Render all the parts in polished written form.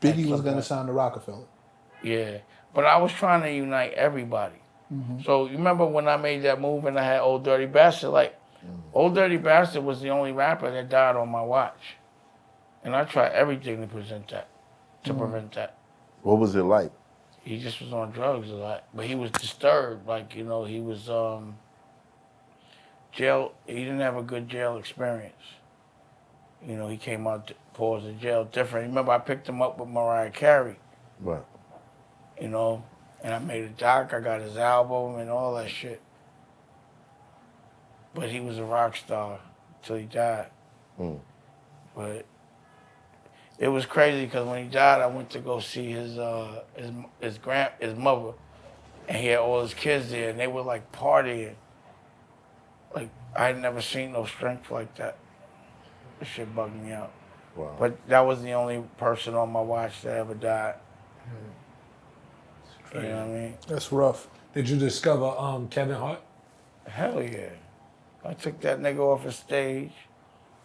Biggie was going to sign to Rockefeller. Yeah, but I was trying to unite everybody. So you remember when I made that move and I had Old Dirty Bastard? Like, Old Dirty Bastard was the only rapper that died on my watch. And I tried everything to prevent that. What was it like? He just was on drugs a lot. But he was disturbed. Like, you know, he was jail. He didn't have a good jail experience. You know, he came out, pause of jail different. Remember, I picked him up with Mariah Carey. Right. You know, and I made a doc. I got his album and all that shit. But he was a rock star until he died. But it was crazy because when he died, I went to go see his mother, and he had all his kids there, and they were like partying. Like I had never seen no strength like that. This shit bugged me out. Wow. But that was the only person on my watch that ever died. You know what I mean? That's rough. Did you discover Kevin Hart? Hell yeah. I took that nigga off the stage,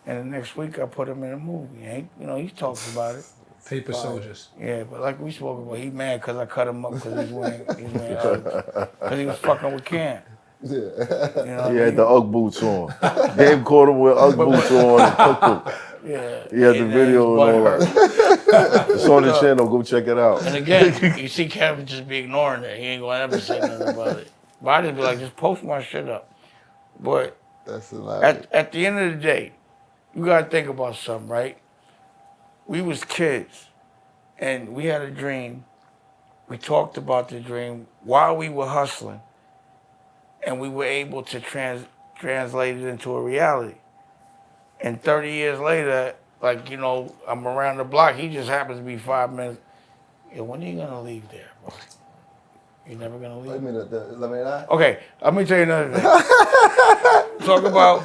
and the next week I put him in a movie. You know, he talks about it. Paper Soldiers. Yeah, but like we spoke about, he mad because I cut him up because he's wearing because he was fucking with Cam. Yeah. You know He had the Ugg boots on. Dave caught him with Ugg boots on and cooked him. Yeah. He had the video and all that. It's on the channel. Go check it out. And again, you see Kevin just be ignoring it. He ain't gonna ever say nothing about it. But I just be like, just post my shit up. But That's hilarious. at the end of the day, you gotta think about something, right? We was kids, and we had a dream. We talked about the dream while we were hustling, and we were able to translate it into a reality. And 30 years later, like, you know, I'm around the block. He just happens to be 5 minutes. Yeah, when are you gonna leave there, bro? You never gonna leave? Wait a minute, let me know. Okay, let me tell you another thing. Talk about,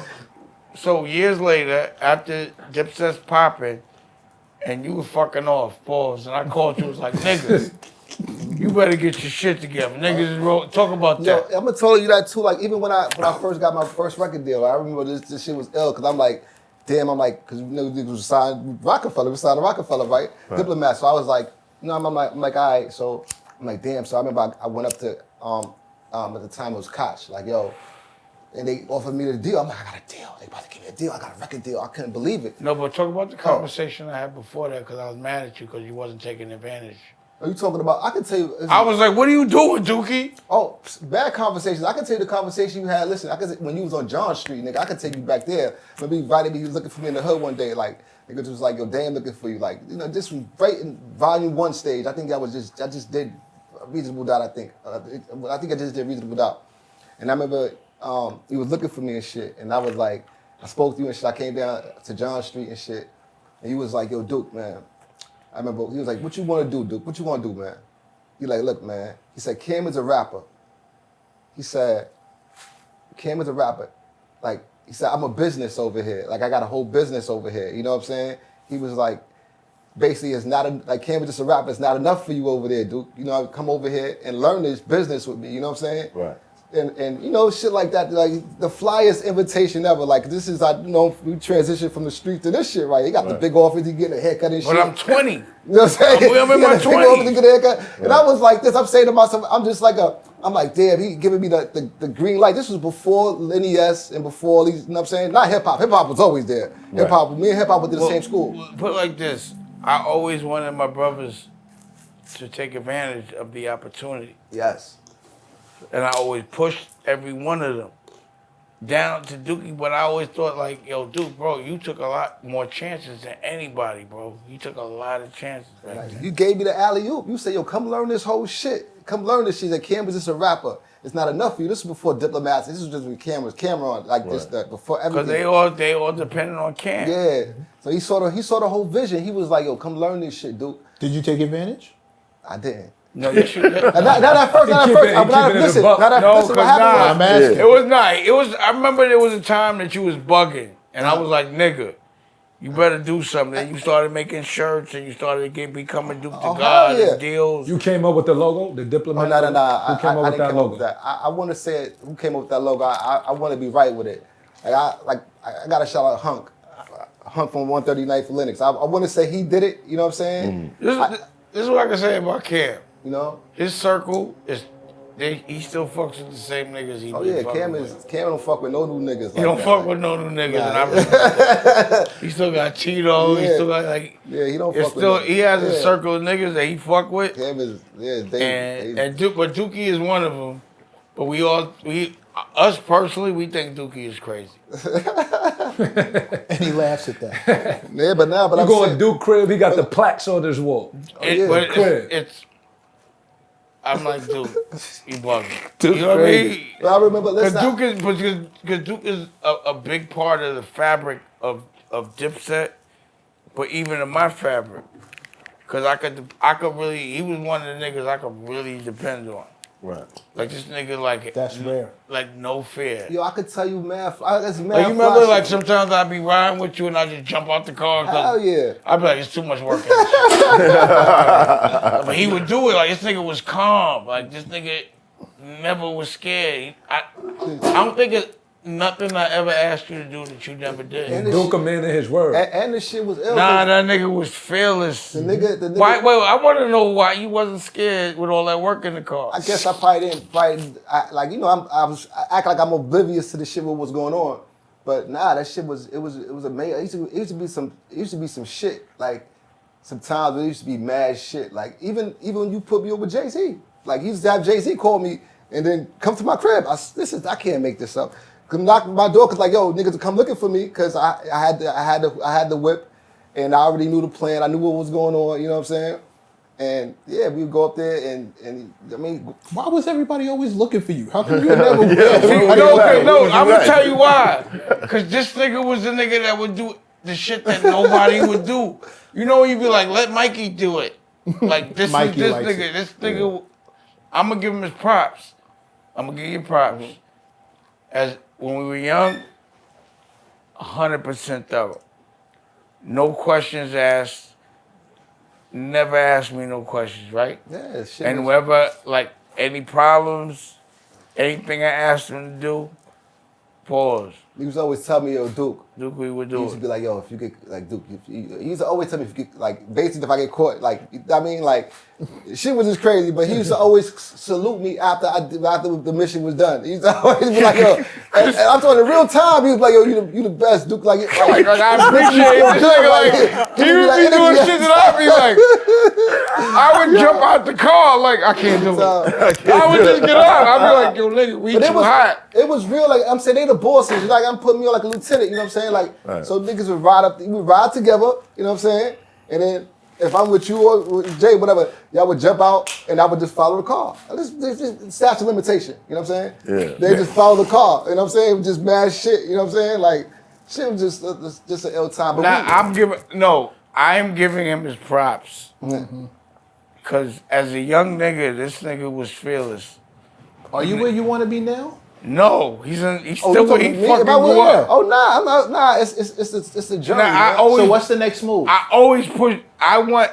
so years later, after Dipset's popping, and you were fucking off, pause, and I called you, was like, nigga, you better get your shit together. Niggas is talk about that. Yo, I'm gonna tell you that too. Like even when I first got my first record deal, I remember this shit was ill because I'm like, damn, I'm like, because you know niggas was signed Rockefeller, we signed to Rockefeller, right? Diplomat. So I was like, you know, I'm like, all right. So I'm like, damn. So I remember I went up to at the time it was Koch, like, yo, and they offered me the deal. I'm like, I got a deal. They about to give me a deal. I got a record deal. I couldn't believe it. No, but talk about the conversation I had before that because I was mad at you because you wasn't taking advantage. Are you talking about? I can tell you. I was like, what are you doing, Dookie? Oh, bad conversations. I can tell you the conversation you had. Listen, I can when you was on John Street, nigga. I can take you back there. Maybe he invited me. He was looking for me in the hood one day. Like, nigga just was like, yo, Dan looking for you. Like, you know, this was right in Volume 1 stage. I think I just did Reasonable Doubt. I think I just did Reasonable Doubt. And I remember he was looking for me and shit. And I was like, I spoke to you and shit. I came down to John Street and shit. And he was like, yo, Duke, man. I remember he was like, what you want to do, Duke? What you want to do, man? He like, look, man. He said, Cam is a rapper. He said, Cam is a rapper. Like, he said, I'm a business over here. Like, I got a whole business over here. You know what I'm saying? He was like, basically, it's not, like, Cam is just a rapper. It's not enough for you over there, Duke. You know, come over here and learn this business with me. You know what I'm saying? Right. and you know, shit like that. Like the flyest invitation ever. Like this is, you know, we transitioned from the street to this shit, right? He got the big office, he getting a haircut and shit. But I'm 20. You know what I'm saying? I'm in my 20s. Get a haircut. And I was like this. I'm saying to myself, I'm just like I'm like, damn, he giving me the green light. This was before NES and before all these, you know what I'm saying? Not hip hop. Hip hop was always there. Hip hop, me and hip hop went to the same school. Put it like this, I always wanted my brothers to take advantage of the opportunity. Yes. And I always pushed every one of them down to Dookie, but I always thought like, yo, Duke, bro, you took a lot more chances than anybody, bro. You took a lot of chances. Right? You gave me the alley-oop. You said, yo, come learn this whole shit. Come learn this shit. That Cam was just a rapper. It's not enough for you. This is before Diplomats. This is just with Camron, like this, before everything. Because they all depended on Cam. Yeah. So he saw the whole vision. He was like, yo, come learn this shit, Duke. Did you take advantage? I didn't. No, you should. Not at first. Listen, what happened was, it was not. It was. I remember there was a time that you was bugging, and I was like, "Nigga, you better do something." And you started making shirts, and you started becoming Duke to God and deals. You came up with the logo, the Diplomat. No. Who came up with that logo? I want to say who came up with that logo. I want to be right with it. I got to shout out Hunk. Hunt from 139th for Linux. I want to say he did it. You know what I'm saying? This is what I can say about Cam. You know? His circle is, he still fucks with the same niggas he Oh been yeah, fucking Cam with. don't fuck with no new niggas. He don't fuck with no new niggas, and I respect that. He still got Cheeto. He Yeah. still got like. Yeah, he don't It's fuck still with. he has a Yeah. circle of niggas that he fuck with, Cam is but Dookie is one of them. But us personally, we think Dookie is crazy. And he laughs at that. yeah, but You I'm go saying, in Duke crib, he got the plaques on his wall. yeah. But Crib. I'm like, dude, you bugging. You know what I mean? But I remember, Because listen, Duke is a big part of the fabric of Dipset, but even in my fabric. Because I could really, he was one of the niggas I could really depend on. right. Like this nigga, like That's rare. like no fear. Yo, I could tell you, man. That's mad. Like you remember, like sometimes I'd be riding with you and I just jump out the car. Hell yeah. I'd be like, it's too much work. in this shit. But he would do it. Like this nigga was calm. Like this nigga never was scared. I don't think it's nothing I ever asked you to do that you never did. And Duke a man in his word. And the shit was ill. Nah, that nigga was fearless. The nigga. Why? Wait, I want to know why you wasn't scared with all that work in the car. I guess I probably didn't. I act like I'm oblivious to the shit what was going on, but nah, that shit was amazing. It used to be some shit. Like sometimes it used to be mad shit. Like even when you put me over Jay-Z, like he used to have Jay-Z call me and then come to my crib. I can't make this up. Come knock on my door, cause like, yo, niggas come looking for me, cause I had the whip, and I already knew the plan. I knew what was going on. You know what I'm saying? And yeah, we would go up there, and I mean, Why was everybody always looking for you? How come you never? No, I'm gonna tell you why. Cause this nigga was the nigga that would do the shit that nobody would do. You know, you'd be like, let Mikey do it. Like this Mikey is likes this nigga. it. This nigga. I'm gonna give him his props. I'm gonna give you props. As when we were young, 100% thorough. No questions asked. Never asked me no questions, right? yeah, shit. And wherever, like, any problems, anything I asked him to do, pause. He was always telling me, yo, Duke. Duke, we would He do used to it. be like, yo, if you get, like, Duke, he used to always tell me if you get, like, basically if I get caught, like, I mean, like, shit was just crazy, but he used to always salute me after the mission was done. He used to always be like, yo, and I'm talking in real time, he was like, yo, you the best, Duke, like I appreciate this nigga, like, he would be doing shit that I'd be like, I would jump out the car, like, I can't do it. I would just get up. I'd be like, yo, nigga, we too hot. It was real, like, I'm saying, they the bosses, like, I'm putting me on like a lieutenant, you know what I'm saying? Like, so niggas would ride together, you know what I'm saying? And then, if I'm with you or with Jay, whatever, y'all would jump out and I would just follow the car. This statute of limitation, you know what I'm saying? Yeah. They just follow the car, you know what I'm saying? It was just mad shit, you know what I'm saying? Like, shit was just an ill time. But Now, I am giving him his props. Mm-hmm. Cause as a young nigga, this nigga was fearless. Are you where you want to be now? No, he's still you where talking he me? fucking About grew where? up. Oh nah, I'm not, nah. It's a journey. Nah, man. So what's the next move? I always push. I want.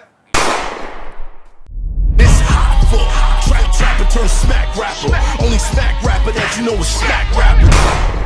It's Hoffa, trapper turn smack rapper. Only smack rapper that you know is smack rapper.